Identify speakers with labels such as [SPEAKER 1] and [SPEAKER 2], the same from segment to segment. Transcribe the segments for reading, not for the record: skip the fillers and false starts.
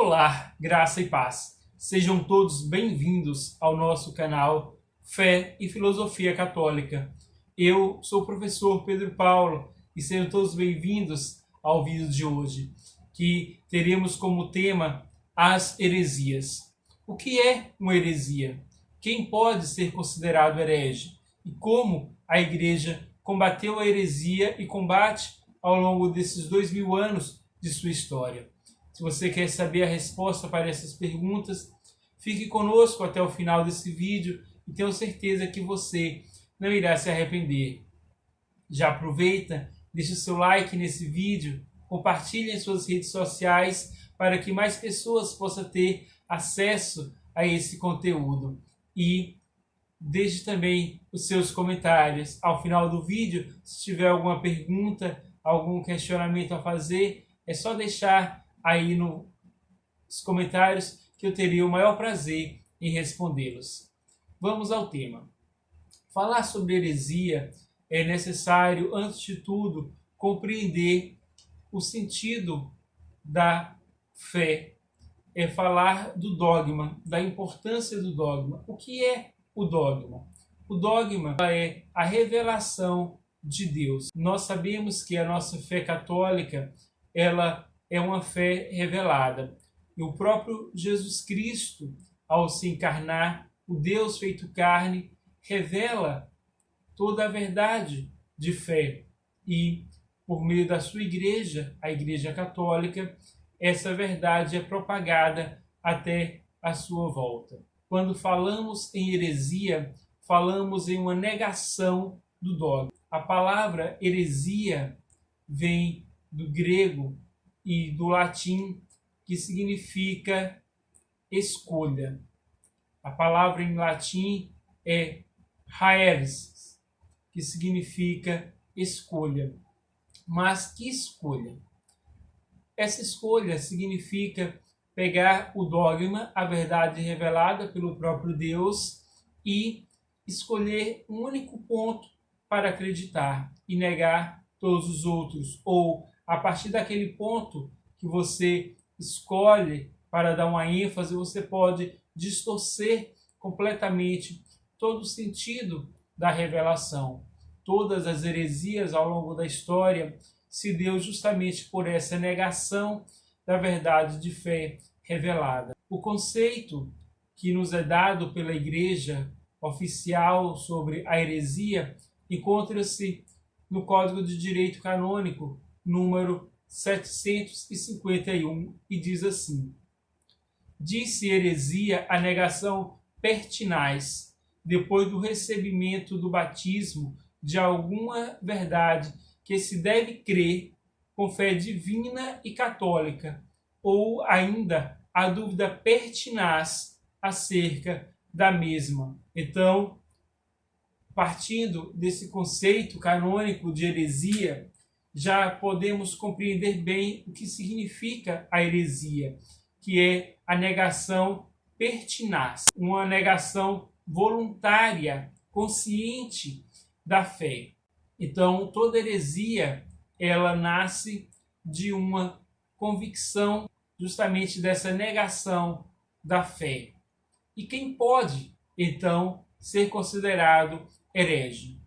[SPEAKER 1] Olá, graça e paz. Sejam todos bem-vindos ao nosso canal Fé e Filosofia Católica. Eu sou o professor Pedro Paulo e sejam todos bem-vindos ao vídeo de hoje, que teremos como tema as heresias. O que é uma heresia? Quem pode ser considerado herege? E como a Igreja combateu a heresia e combate ao longo desses 2000 anos de sua história? Se você quer saber a resposta para essas perguntas, fique conosco até o final desse vídeo e tenho certeza que você não irá se arrepender. Já aproveita, deixe o seu like nesse vídeo, compartilhe em suas redes sociais para que mais pessoas possam ter acesso a esse conteúdo. E deixe também os seus comentários ao final do vídeo. Se tiver alguma pergunta, algum questionamento a fazer, é só deixar aí nos comentários que eu teria o maior prazer em respondê-los. Vamos ao tema. Falar sobre heresia é necessário, antes de tudo, compreender o sentido da fé. É falar do dogma, da importância do dogma. O que é o dogma? O dogma é a revelação de Deus. Nós sabemos que a nossa fé católica, ela é uma fé revelada. E o próprio Jesus Cristo, ao se encarnar, o Deus feito carne, revela toda a verdade de fé. E, por meio da sua igreja, a Igreja Católica, essa verdade é propagada até a sua volta. Quando falamos em heresia, falamos em uma negação do dogma. A palavra heresia vem do grego e do latim, que significa escolha. A palavra em latim é haeres, que significa escolha. Mas que escolha? Essa escolha significa pegar o dogma, a verdade revelada pelo próprio Deus, e escolher um único ponto para acreditar e negar todos os outros, ou a partir daquele ponto que você escolhe para dar uma ênfase, você pode distorcer completamente todo o sentido da revelação. Todas as heresias ao longo da história se deu justamente por essa negação da verdade de fé revelada. O conceito que nos é dado pela Igreja oficial sobre a heresia encontra-se no Código de Direito Canônico, número 751, e diz assim: diz-se heresia a negação pertinaz, depois do recebimento do batismo, de alguma verdade que se deve crer com fé divina e católica, ou ainda a dúvida pertinaz acerca da mesma. Então, partindo desse conceito canônico de heresia, já podemos compreender bem o que significa a heresia, que é a negação pertinaz, uma negação voluntária, consciente da fé. Então, toda heresia, ela nasce de uma convicção justamente dessa negação da fé. E quem pode, então, ser considerado herege?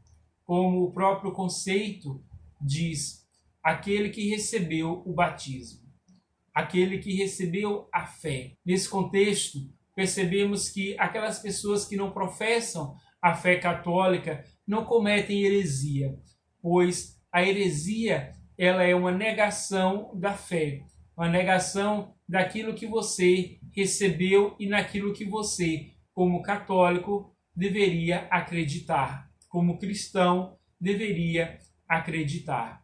[SPEAKER 1] Como o próprio conceito diz, aquele que recebeu o batismo, aquele que recebeu a fé. Nesse contexto, percebemos que aquelas pessoas que não professam a fé católica não cometem heresia, pois a heresia, ela é uma negação da fé, uma negação daquilo que você recebeu e naquilo que você, como católico, deveria acreditar, como cristão, deveria acreditar.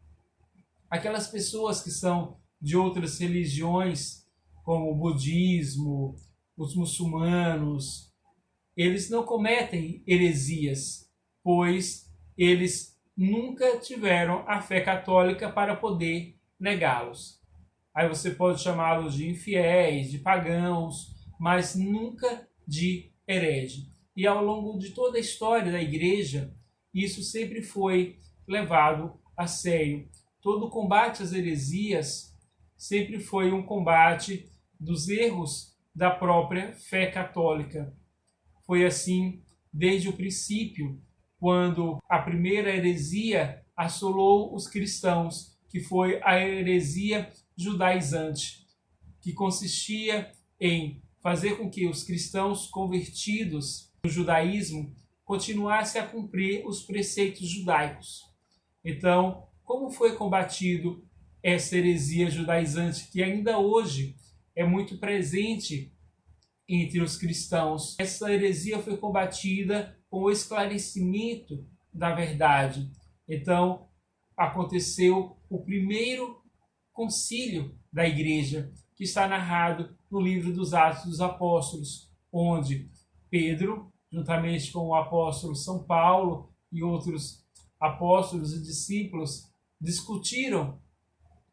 [SPEAKER 1] Aquelas pessoas que são de outras religiões, como o budismo, os muçulmanos, eles não cometem heresias, pois eles nunca tiveram a fé católica para poder negá-los. Aí você pode chamá-los de infiéis, de pagãos, mas nunca de herege. E ao longo de toda a história da Igreja, isso sempre foi levado a sério. Todo o combate às heresias sempre foi um combate dos erros da própria fé católica. Foi assim desde o princípio, quando a primeira heresia assolou os cristãos, que foi a heresia judaizante, que consistia em fazer com que os cristãos convertidos no judaísmo continuassem a cumprir os preceitos judaicos. Então, como foi combatido essa heresia judaizante que ainda hoje é muito presente entre os cristãos? Essa heresia foi combatida com o esclarecimento da verdade. Então, aconteceu o primeiro concílio da igreja, que está narrado no livro dos Atos dos Apóstolos, onde Pedro, juntamente com o apóstolo São Paulo e outros apóstolos e discípulos, discutiram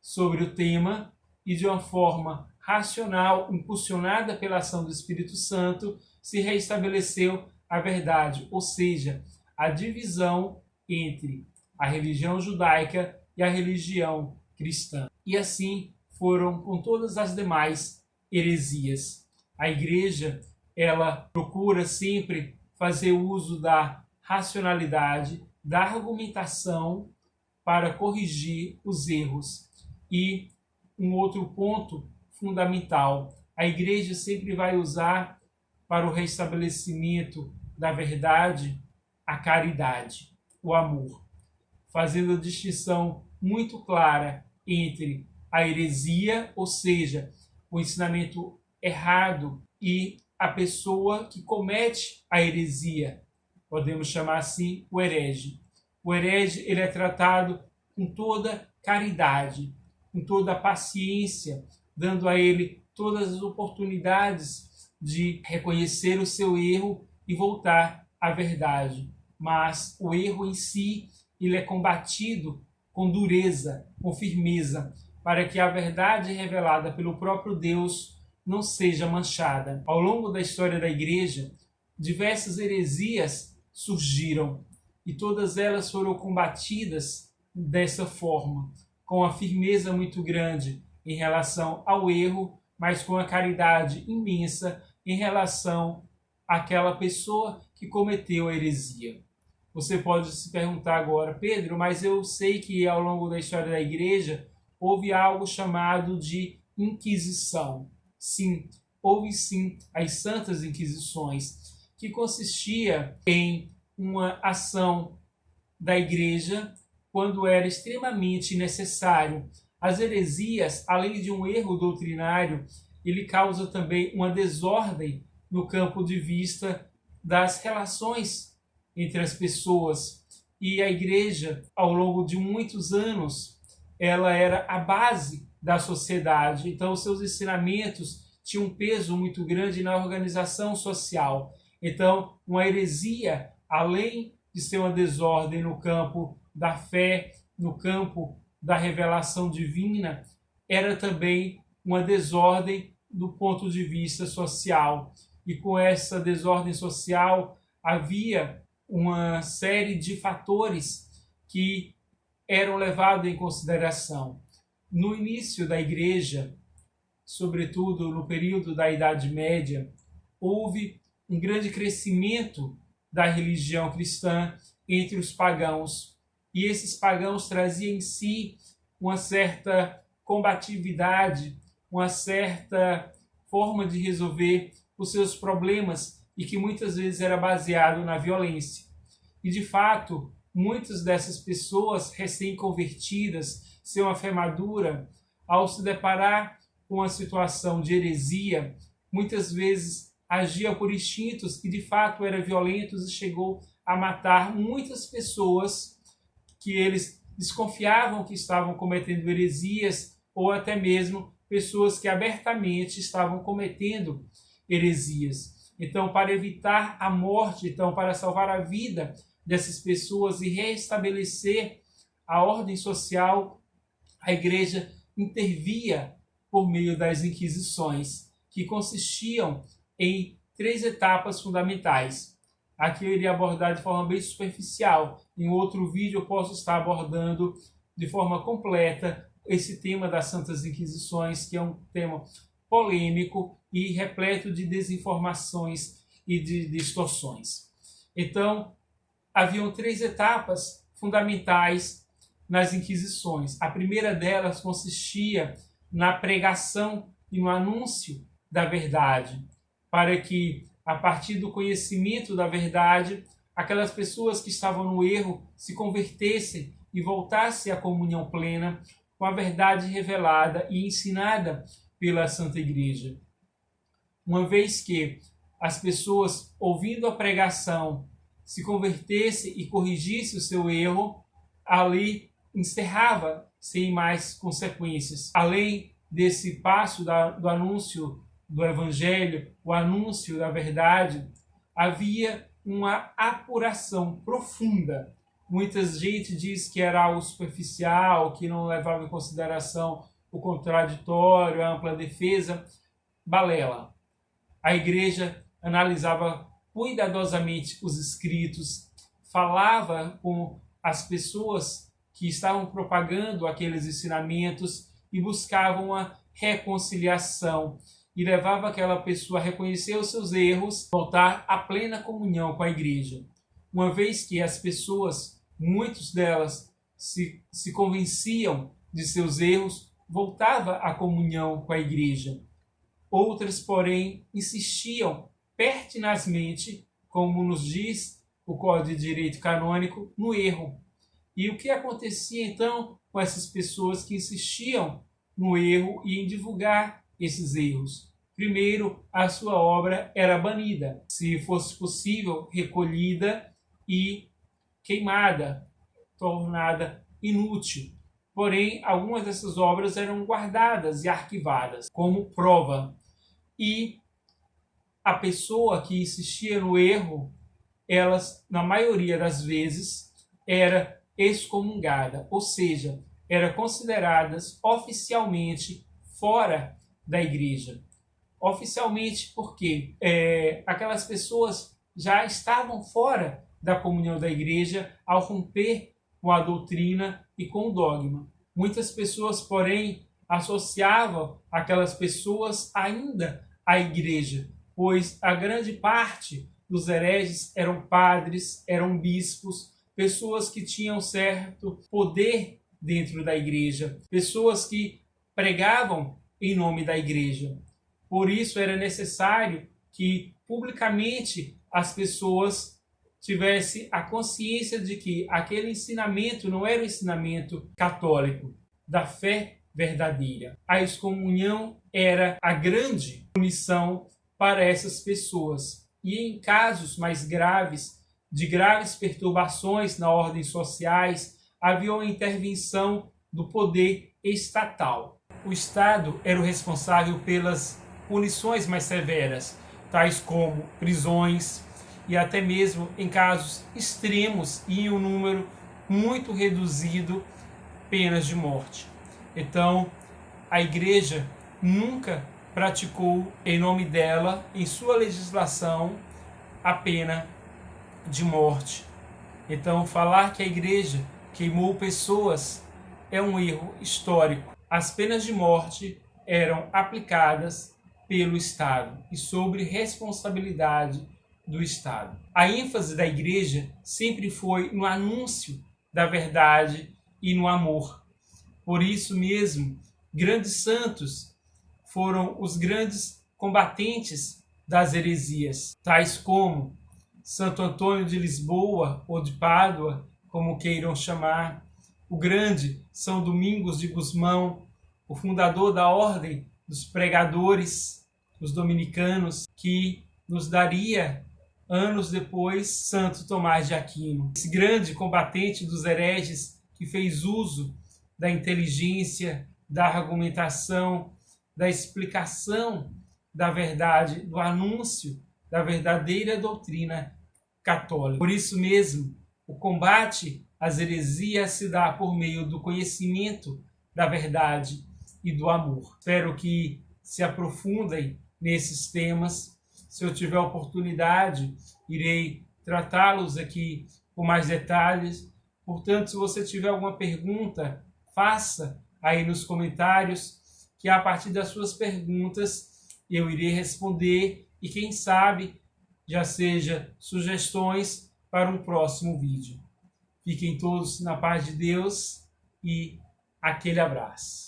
[SPEAKER 1] sobre o tema e, de uma forma racional, impulsionada pela ação do Espírito Santo, se restabeleceu a verdade, ou seja, a divisão entre a religião judaica e a religião cristã. E assim foram com todas as demais heresias. A igreja, ela procura sempre fazer uso da racionalidade, da argumentação para corrigir os erros. E um outro ponto fundamental, a igreja sempre vai usar para o restabelecimento da verdade a caridade, o amor, fazendo a distinção muito clara entre a heresia, ou seja, o ensinamento errado, e a pessoa que comete a heresia, podemos chamar assim o herege. O herege, ele é tratado com toda caridade, com toda a paciência, dando a ele todas as oportunidades de reconhecer o seu erro e voltar à verdade. Mas o erro em si, ele é combatido com dureza, com firmeza, para que a verdade revelada pelo próprio Deus não seja manchada. Ao longo da história da igreja, diversas heresias surgiram e todas elas foram combatidas dessa forma, com a firmeza muito grande em relação ao erro, mas com a caridade imensa em relação àquela pessoa que cometeu a heresia. Você pode se perguntar agora, Pedro, mas eu sei que ao longo da história da igreja houve algo chamado de Inquisição. Sim, houve sim as Santas Inquisições, que consistia em uma ação da igreja quando era extremamente necessário. As heresias, além de um erro doutrinário, ele causa também uma desordem no campo de vista das relações entre as pessoas. E a igreja, ao longo de muitos anos, ela era a base da sociedade. Então, os seus ensinamentos tinham um peso muito grande na organização social. Então, uma heresia, além de ser uma desordem no campo da fé, no campo da revelação divina, era também uma desordem do ponto de vista social. E com essa desordem social havia uma série de fatores que eram levados em consideração. No início da igreja, sobretudo no período da Idade Média, houve um grande crescimento da religião cristã entre os pagãos. E esses pagãos traziam em si uma certa combatividade, uma certa forma de resolver os seus problemas e que muitas vezes era baseado na violência. E, de fato, muitas dessas pessoas recém-convertidas, sem uma fé madura, ao se deparar com uma situação de heresia, muitas vezes agia por instintos e, de fato, eram violentos e chegou a matar muitas pessoas que eles desconfiavam que estavam cometendo heresias ou até mesmo pessoas que abertamente estavam cometendo heresias. Então, para evitar a morte, então, para salvar a vida dessas pessoas e restabelecer a ordem social, a igreja intervia por meio das inquisições, que consistiam em 3 etapas fundamentais. Aqui eu iria abordar de forma bem superficial. Em outro vídeo eu posso estar abordando de forma completa esse tema das Santas Inquisições, que é um tema polêmico e repleto de desinformações e de distorções. Então, haviam 3 etapas fundamentais nas inquisições. A primeira delas consistia na pregação e no anúncio da verdade, para que, a partir do conhecimento da verdade, aquelas pessoas que estavam no erro se convertessem e voltassem à comunhão plena com a verdade revelada e ensinada pela Santa Igreja. Uma vez que as pessoas, ouvindo a pregação, se convertessem e corrigissem o seu erro, ali encerrava sem mais consequências. Além desse passo do anúncio do Evangelho, o anúncio da verdade, havia uma apuração profunda. Muita gente diz que era algo superficial, que não levava em consideração o contraditório, a ampla defesa. Balela. A igreja analisava cuidadosamente os escritos, falava com as pessoas que estavam propagando aqueles ensinamentos e buscavam uma reconciliação e levava aquela pessoa a reconhecer os seus erros, voltar à plena comunhão com a igreja. Uma vez que as pessoas, muitas delas, se convenciam de seus erros, voltava à comunhão com a igreja. Outras, porém, insistiam pertinazmente, como nos diz o Código de Direito Canônico, no erro. E o que acontecia então com essas pessoas que insistiam no erro e em divulgar esses erros? Primeiro, a sua obra era banida, se fosse possível, recolhida e queimada, tornada inútil. Porém, algumas dessas obras eram guardadas e arquivadas como prova. E a pessoa que insistia no erro, elas, na maioria das vezes, era excomungada, ou seja, eram consideradas oficialmente fora da igreja. Oficialmente porque aquelas pessoas já estavam fora da comunhão da igreja ao romper com a doutrina e com o dogma. Muitas pessoas, porém, associavam aquelas pessoas ainda à igreja, pois a grande parte dos hereges eram padres, eram bispos, pessoas que tinham certo poder dentro da igreja, pessoas que pregavam em nome da igreja. Por isso era necessário que publicamente as pessoas tivessem a consciência de que aquele ensinamento não era o ensinamento católico, da fé verdadeira. A excomunhão era a grande punição para essas pessoas. E em casos mais graves, de graves perturbações na ordem sociais, havia uma intervenção do poder estatal. O Estado era o responsável pelas punições mais severas, tais como prisões e até mesmo, em casos extremos e em um número muito reduzido, penas de morte. Então, a Igreja nunca praticou, em nome dela, em sua legislação, a pena de morte. Então, falar que a Igreja queimou pessoas é um erro histórico. As penas de morte eram aplicadas pelo Estado e sobre responsabilidade do Estado. A ênfase da Igreja sempre foi no anúncio da verdade e no amor. Por isso mesmo, grandes santos foram os grandes combatentes das heresias, tais como Santo Antônio de Lisboa ou de Pádua, como queiram chamar, o grande São Domingos de Gusmão, o fundador da Ordem dos Pregadores, os dominicanos, que nos daria, anos depois, Santo Tomás de Aquino. Esse grande combatente dos hereges que fez uso da inteligência, da argumentação, da explicação da verdade, do anúncio da verdadeira doutrina católica. Por isso mesmo, o combate às heresias se dá por meio do conhecimento da verdade e do amor. Espero que se aprofundem nesses temas. Se eu tiver oportunidade, irei tratá-los aqui com mais detalhes. Portanto, se você tiver alguma pergunta, faça aí nos comentários. que a partir das suas perguntas eu irei responder e quem sabe já seja sugestões para um próximo vídeo. Fiquem todos na paz de Deus e aquele abraço.